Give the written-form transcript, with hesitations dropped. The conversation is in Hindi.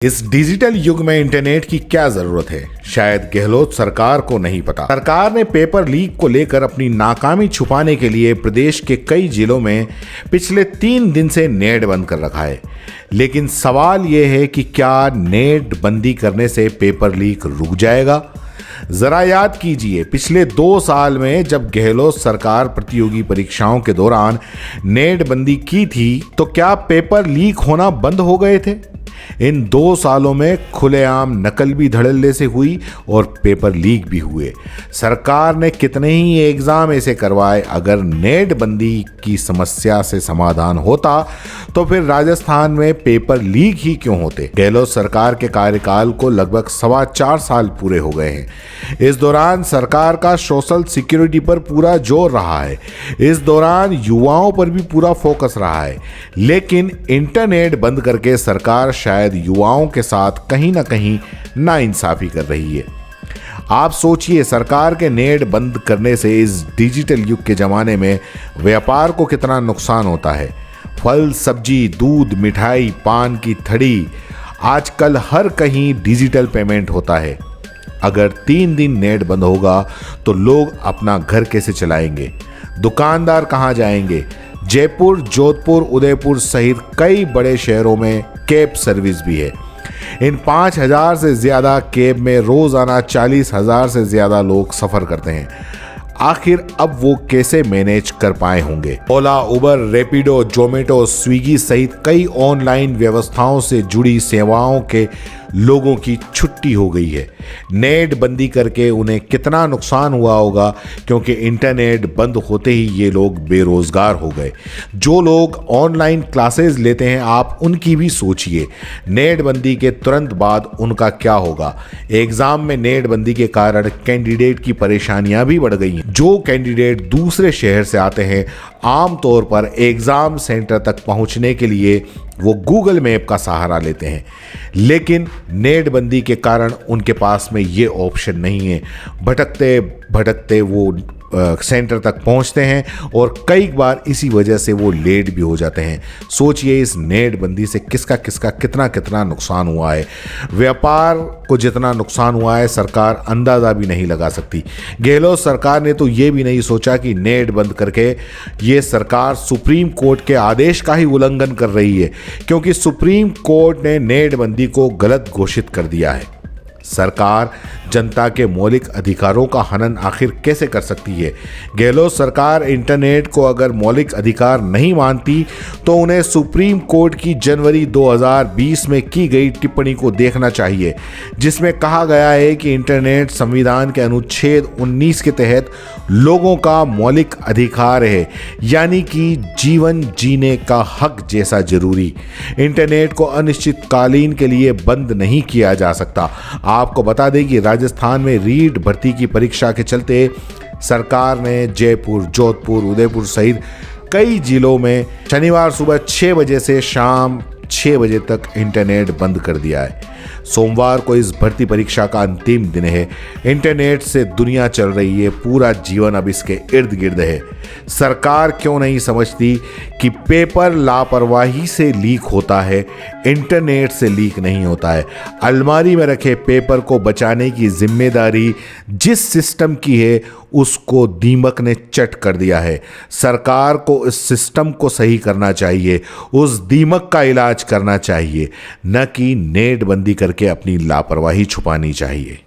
इस डिजिटल युग में इंटरनेट की क्या जरूरत है, शायद गहलोत सरकार को नहीं पता। सरकार ने पेपर लीक को लेकर अपनी नाकामी छुपाने के लिए प्रदेश के कई जिलों में पिछले 3 दिन से नेट बंद कर रखा है। लेकिन सवाल यह है कि क्या नेट बंदी करने से पेपर लीक रुक जाएगा? जरा याद कीजिए, पिछले 2 साल में जब गहलोत सरकार प्रतियोगी परीक्षाओं के दौरान नेट बंदी की थी तो क्या पेपर लीक होना बंद हो गए थे? इन 2 सालों में खुलेआम नकल भी धड़ल्ले से हुई और पेपर लीक भी हुए। सरकार ने कितने ही एग्जाम ऐसे करवाए। अगर नेट बंदी की समस्या से समाधान होता तो फिर राजस्थान में पेपर लीक ही क्यों होते? गहलोत सरकार के कार्यकाल को लगभग 4.25 साल पूरे हो गए हैं। इस दौरान सरकार का सोशल सिक्योरिटी पर पूरा जोर रहा है। इस दौरान युवाओं पर भी पूरा फोकस रहा है। लेकिन इंटरनेट बंद करके सरकार शायद युवाओं के साथ कहीं ना कहीं नाइंसाफी कर रही है। आप सोचिए, सरकार के नेट बंद करने से इस डिजिटल युग के जमाने में व्यापार को कितना नुकसान होता है। फल, सब्जी, दूध, मिठाई, पान की थड़ी, आजकल हर कहीं डिजिटल पेमेंट होता है। अगर 3 दिन नेट बंद होगा तो लोग अपना घर कैसे चलाएंगे? दुकानदार कहां जाएंगे? जयपुर, जोधपुर, उदयपुर सहित कई बड़े शहरों में कैब सर्विस भी है। इन 5,000 से ज़्यादा कैब में रोज़ाना 40,000 से ज़्यादा लोग सफ़र करते हैं। आखिर अब वो कैसे मैनेज कर पाए होंगे? ओला, उबर, रैपिडो, जोमेटो, स्विगी सहित कई ऑनलाइन व्यवस्थाओं से जुड़ी सेवाओं के लोगों की छुट्टी हो गई है। नेट बंदी करके उन्हें कितना नुकसान हुआ होगा, क्योंकि इंटरनेट बंद होते ही ये लोग बेरोजगार हो गए। जो लोग ऑनलाइन क्लासेस लेते हैं, आप उनकी भी सोचिए। नेट बंदी के तुरंत बाद उनका क्या होगा? एग्जाम में नेट बंदी के कारण कैंडिडेट की परेशानियां भी बढ़ गई हैं। जो कैंडिडेट दूसरे शहर से आते हैं, आमतौर पर एग्जाम सेंटर तक पहुंचने के लिए वो गूगल मैप का सहारा लेते हैं। लेकिन नेट बंदी के कारण उनके पास में ये ऑप्शन नहीं है। भटकते भटकते वो सेंटर तक पहुंचते हैं और कई बार इसी वजह से वो लेट भी हो जाते हैं। सोचिए, इस नेट बंदी से किसका किसका कितना कितना नुकसान हुआ है। व्यापार को जितना नुकसान हुआ है, सरकार अंदाज़ा भी नहीं लगा सकती। गहलोत सरकार ने तो ये भी नहीं सोचा कि नेट बंद करके ये सरकार सुप्रीम कोर्ट के आदेश का ही उल्लंघन कर रही है, क्योंकि सुप्रीम कोर्ट ने नेट बंदी को गलत घोषित कर दिया है। सरकार जनता के मौलिक अधिकारों का हनन आखिर कैसे कर सकती है? गहलोत सरकार इंटरनेट को अगर मौलिक अधिकार नहीं मानती तो उन्हें सुप्रीम कोर्ट की जनवरी 2020 में की गई टिप्पणी को देखना चाहिए, जिसमें कहा गया है कि इंटरनेट संविधान के अनुच्छेद 19 के तहत लोगों का मौलिक अधिकार है, यानी कि जीवन जीने का हक जैसा जरूरी। इंटरनेट को अनिश्चितकालीन के लिए बंद नहीं किया जा सकता। आपको बता दें कि राजस्थान में रीट भर्ती की परीक्षा के चलते सरकार ने जयपुर, जोधपुर, उदयपुर सहित कई जिलों में शनिवार सुबह 6 बजे से शाम 6 बजे तक इंटरनेट बंद कर दिया है। सोमवार को इस भर्ती परीक्षा का अंतिम दिन है। इंटरनेट से दुनिया चल रही है, पूरा जीवन अब इसके इर्द गिर्द है। सरकार क्यों नहीं समझती कि पेपर लापरवाही से लीक होता है, इंटरनेट से लीक नहीं होता है। अलमारी में रखे पेपर को बचाने की जिम्मेदारी जिस सिस्टम की है, उसको दीमक ने चट कर दिया है। सरकार को इस सिस्टम को सही करना चाहिए, उस दीमक का इलाज करना चाहिए, न कि नेट बंदी करके अपनी लापरवाही छुपानी चाहिए।